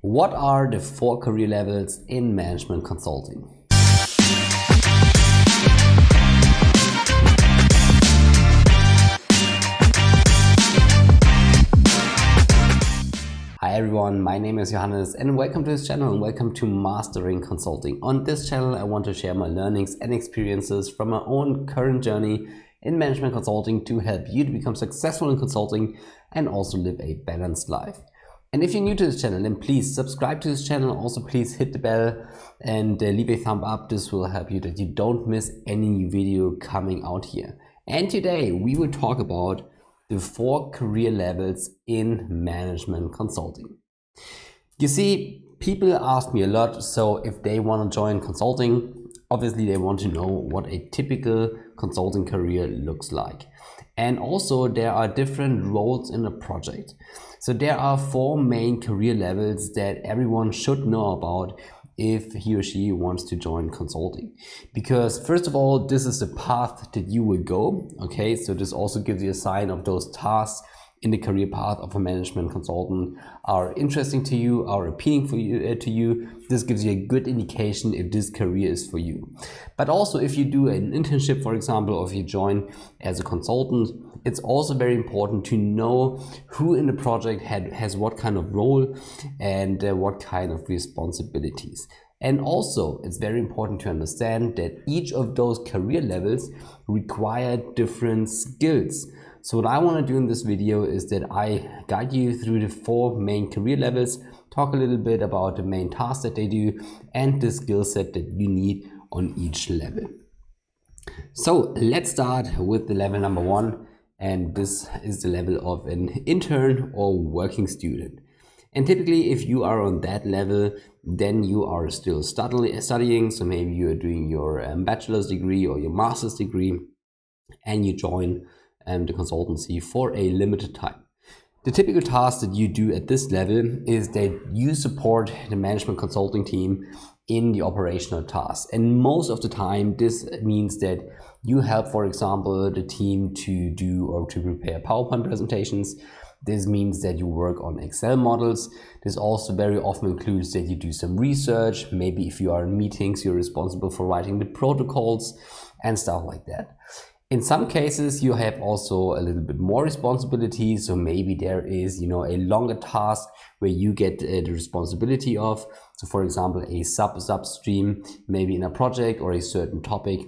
What are the 4 career levels in management consulting? Hi everyone, my name is Johannes and welcome to this channel and welcome to Mastering Consulting. On this channel I want to share my learnings and experiences from my own current journey in management consulting to help you to become successful in consulting and also live a balanced life. And if you're new to this channel, then please subscribe to this channel. Also, please hit the bell and leave a thumb up. This will help you that you don't miss any new video coming out here. And today we will talk about the 4 career levels in management consulting. You see, people ask me a lot, so if they want to join consulting, obviously they want to know what a typical consulting career looks like. And also there are different roles in a project. So there are 4 main career levels that everyone should know about if he or she wants to join consulting. Because first of all, this is the path that you will go. Okay, so this also gives you a sign of those tasks in the career path of a management consultant are interesting to you, are appealing to you. This gives you a good indication if this career is for you. But also if you do an internship, for example, or if you join as a consultant, it's also very important to know who in the project has what kind of role and what kind of responsibilities. And also, it's very important to understand that each of those career levels require different skills. So what I want to do in this video is that I guide you through the 4 main career levels, talk a little bit about the main tasks that they do and the skill set that you need on each level. So let's start with the level number 1, and this is the level of an intern or working student. And typically if you are on that level, then you are still studying. So maybe you're doing your bachelor's degree or your master's degree and you join the consultancy for a limited time. The typical task that you do at this level is that you support the management consulting team in the operational tasks. And most of the time, this means that you help, for example, the team to do or to prepare PowerPoint presentations. This means that you work on Excel models. This also very often includes that you do some research. Maybe if you are in meetings, you're responsible for writing the protocols and stuff like that. In some cases, you have also a little bit more responsibility. So maybe there is, a longer task where you get the responsibility of. So for example, a sub-stream, maybe in a project or a certain topic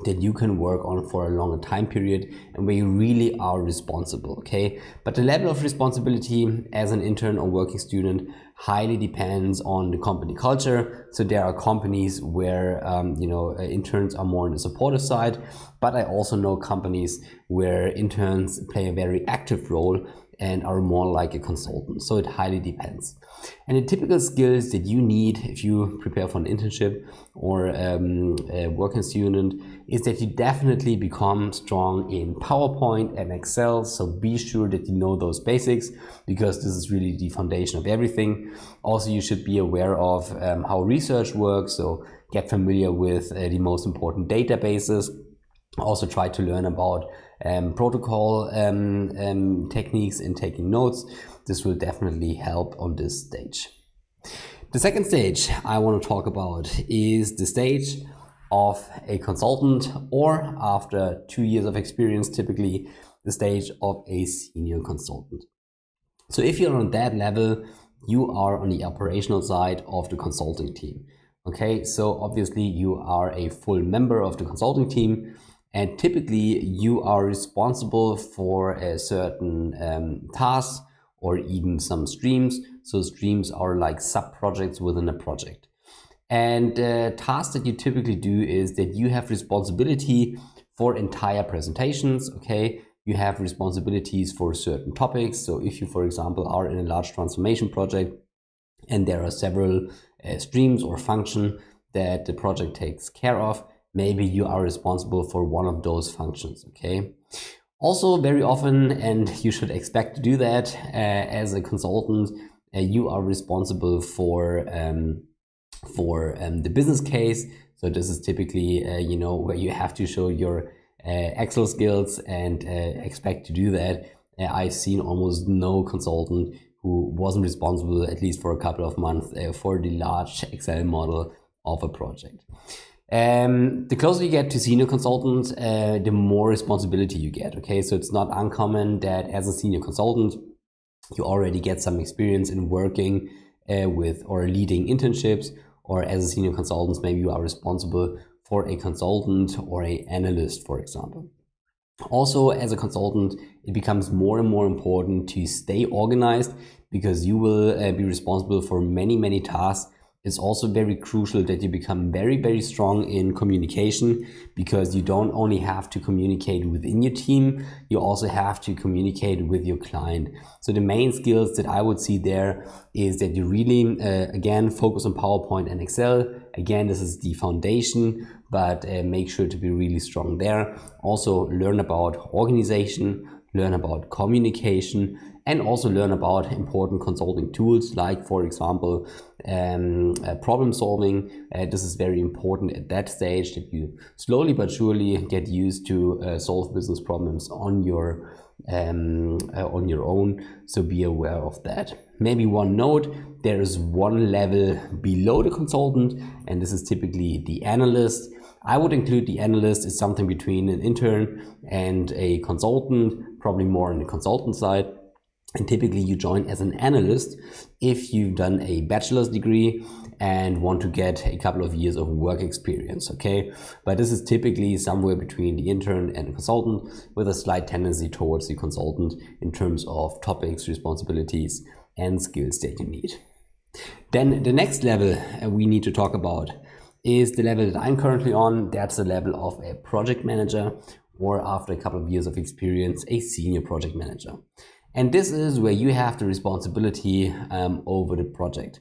that you can work on for a longer time period and where you really are responsible, okay? But the level of responsibility as an intern or working student highly depends on the company culture. So there are companies where, interns are more on the supportive side, but I also know companies where interns play a very active role and are more like a consultant. So it highly depends. And the typical skills that you need if you prepare for an internship or a working student is that you definitely become strong in PowerPoint and Excel. So be sure that you know those basics because this is really the foundation of everything. Also, you should be aware of how research works. So get familiar with the most important databases. Also try to learn about protocol techniques in taking notes. This will definitely help on this stage. The second stage I want to talk about is the stage of a consultant, or after 2 years of experience, typically the stage of a senior consultant. So if you're on that level, you are on the operational side of the consulting team. Okay, so obviously you are a full member of the consulting team. And typically you are responsible for a certain task or even some streams. So streams are like sub-projects within a project. And the task that you typically do is that you have responsibility for entire presentations, okay? You have responsibilities for certain topics. So if you, for example, are in a large transformation project and there are several streams or functions that the project takes care of, maybe you are responsible for one of those functions, okay? Also, very often, and you should expect to do that as a consultant, you are responsible for the business case. So this is typically, where you have to show your Excel skills and expect to do that. I've seen almost no consultant who who wasn't responsible, at least for a couple of months, for the large Excel model of a project. The closer you get to senior consultant, the more responsibility you get. Okay, so it's not uncommon that as a senior consultant, you already get some experience in working with or leading internships, or as a senior consultant, maybe you are responsible for a consultant or an analyst, for example. Also, as a consultant, it becomes more and more important to stay organized, because you will be responsible for many tasks. It's also very crucial that you become very strong in communication, because you don't only have to communicate within your team, you also have to communicate with your client. So the main skills that I would see there is that you really, again, focus on PowerPoint and Excel. Again, this is the foundation, but make sure to be really strong there. Also learn about organization, learn about communication, and also learn about important consulting tools, like, for example, problem solving. This is very important at that stage, that you slowly but surely get used to solve business problems on your own. So be aware of that. Maybe one note: there is one level below the consultant, and this is typically the analyst. I would include the analyst as something between an intern and a consultant, probably more on the consultant side. And typically you join as an analyst if you've done a bachelor's degree and want to get a couple of years of work experience, okay? But this is typically somewhere between the intern and the consultant, with a slight tendency towards the consultant in terms of topics, responsibilities, and skills that you need. Then the next level we need to talk about is the level that I'm currently on. That's the level of a project manager, or after a couple of years of experience, a senior project manager. And this is where you have the responsibility over the project.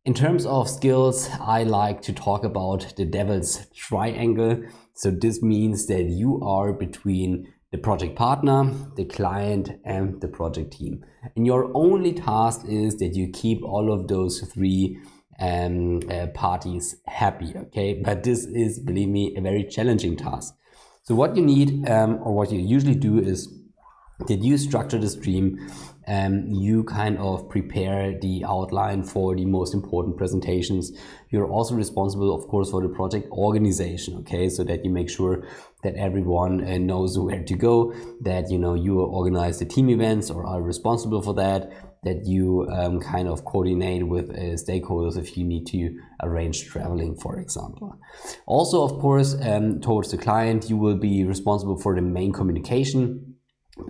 In terms of skills, I like to talk about the devil's triangle. So this means that you are between the project partner, the client, and the project team. And your only task is that you keep all of those three parties happy, okay? But this is, believe me, a very challenging task. So what you need, or what you usually do, is that you structure the stream, you kind of prepare the outline for the most important presentations. You're also responsible, of course, for the project organization, okay, so that you make sure that everyone knows where to go, that you organize the team events or are responsible for that, that you kind of coordinate with stakeholders if you need to arrange traveling, for example. Also, of course, towards the client, you will be responsible for the main communication,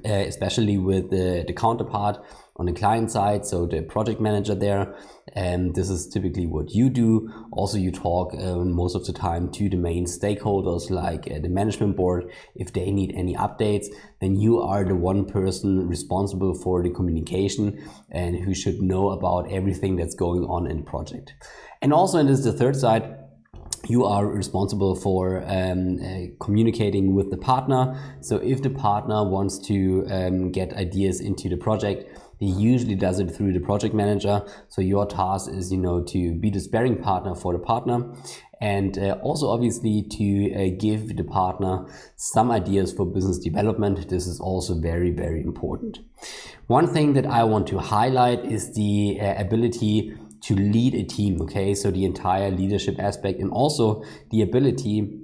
especially with the counterpart on the client side, so the project manager there. And this is typically what you do. Also, you talk most of the time to the main stakeholders, like the management board. If they need any updates, then you are the one person responsible for the communication and who should know about everything that's going on in the project. And also, and this is the third side, you are responsible for communicating with the partner. So if the partner wants to get ideas into the project, he usually does it through the project manager. So your task is, to be the sparring partner for the partner, and also obviously to give the partner some ideas for business development. This is also very important. One thing that I want to highlight is the ability to lead a team, okay? So the entire leadership aspect, and also the ability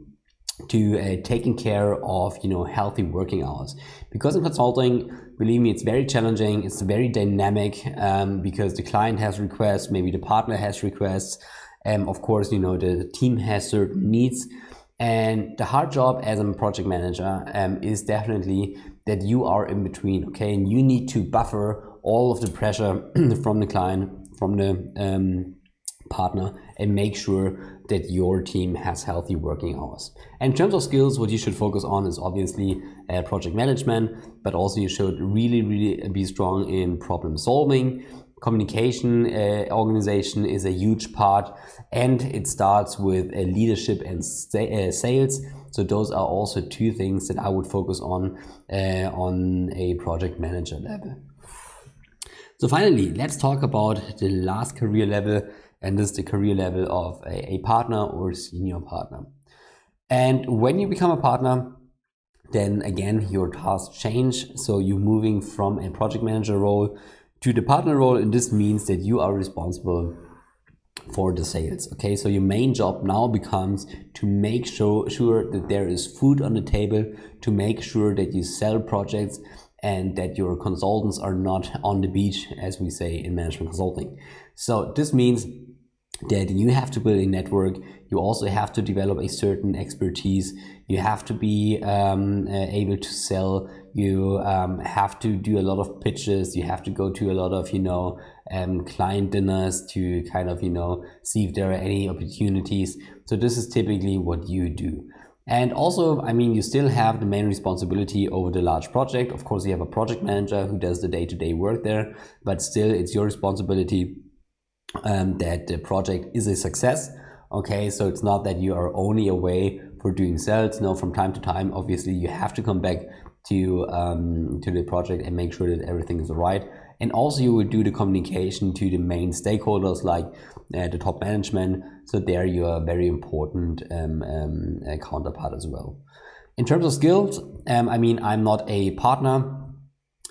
to taking care of healthy working hours, because in consulting, believe me, it's very challenging, it's very dynamic, because the client has requests, maybe the partner has requests, of course the team has certain needs, and the hard job as a project manager is definitely that you are in between, okay? And you need to buffer all of the pressure from the client, from the partner, and make sure that your team has healthy working hours. And in terms of skills, what you should focus on is obviously project management, but also you should really be strong in problem solving. Communication, organization is a huge part, and it starts with leadership and sales. So those are also two things that I would focus on a project manager level. So finally, let's talk about the last career level, and this is the career level of a partner or senior partner. And when you become a partner, then again, your tasks change. So you're moving from a project manager role to the partner role, and this means that you are responsible for the sales. Okay, so your main job now becomes to make sure that there is food on the table, to make sure that you sell projects and that your consultants are not on the beach, as we say in management consulting. So this means that you have to build a network. You also have to develop a certain expertise. You have to be able to sell. You have to do a lot of pitches. You have to go to a lot of client dinners to kind of see if there are any opportunities. So this is typically what you do. And also, I mean, you still have the main responsibility over the large project. Of course, you have a project manager who does the day-to-day work there, but still it's your responsibility that the project is a success. Okay, so it's not that you are only away for doing sales. No, from time to time, obviously, you have to come back to the project and make sure that everything is right. And also you will do the communication to the main stakeholders like the top management. So there you are a very important counterpart as well. In terms of skills, I mean, I'm not a partner,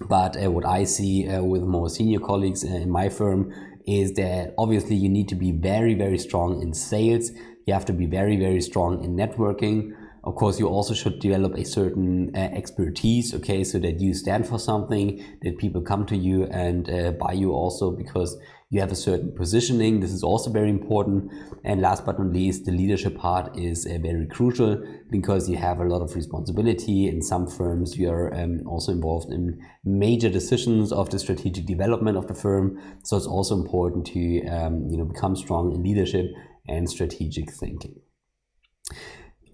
but what I see with more senior colleagues in my firm is that obviously you need to be very, very strong in sales. You have to be very, very strong in networking. Of course, you also should develop a certain expertise, okay, so that you stand for something, that people come to you and buy you also because you have a certain positioning. This is also very important. And last but not least, the leadership part is very crucial because you have a lot of responsibility. In some firms, you are also involved in major decisions of the strategic development of the firm. So it's also important to become strong in leadership and strategic thinking.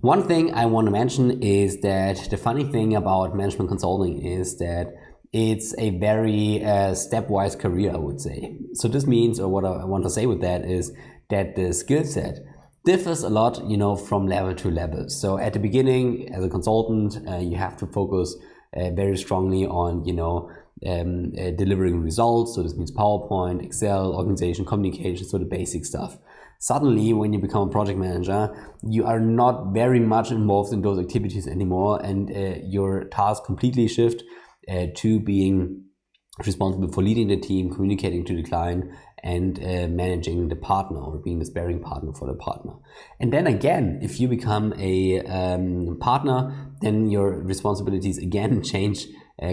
One thing I want to mention is that the funny thing about management consulting is that it's a very stepwise career, I would say. So this means, or what I want to say with that is that the skill set differs a lot, from level to level. So at the beginning, as a consultant, you have to focus very strongly on, delivering results. So this means PowerPoint, Excel, organization, communication, so the basic stuff. Suddenly, when you become a project manager, you are not very much involved in those activities anymore, and your tasks completely shift to being responsible for leading the team, communicating to the client, and managing the partner or being the sparring partner for the partner. And then again, if you become a partner, then your responsibilities again change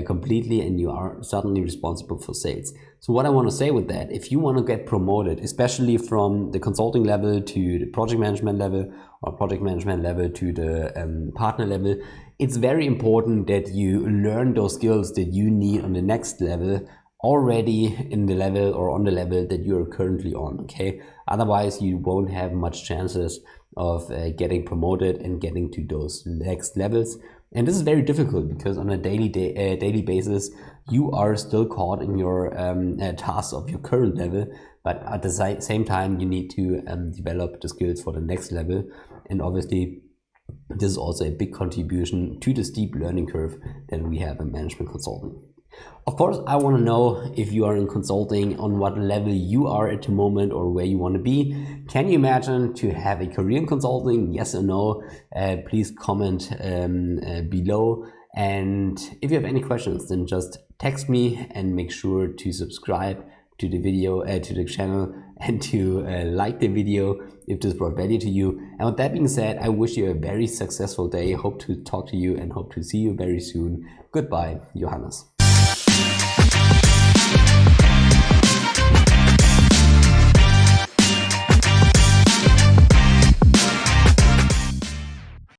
completely, and you are suddenly responsible for sales. So what I want to say with that, if you want to get promoted, especially from the consulting level to the project management level or project management level to the partner level, it's very important that you learn those skills that you need on the next level already in the level or on the level that you're currently on, okay? Otherwise, you won't have much chances of getting promoted and getting to those next levels. And this is very difficult because on a daily basis, you are still caught in your tasks of your current level, but at the same time, you need to develop the skills for the next level. And obviously, this is also a big contribution to the steep learning curve that we have in management consulting. Of course, I want to know if you are in consulting, on what level you are at the moment or where you want to be. Can you imagine to have a career in consulting? Yes or no? Please comment below. And if you have any questions, then just text me and make sure to subscribe to the video, to the channel, and to like the video if this brought value to you. And with that being said, I wish you a very successful day. Hope to talk to you and hope to see you very soon. Goodbye, Johannes.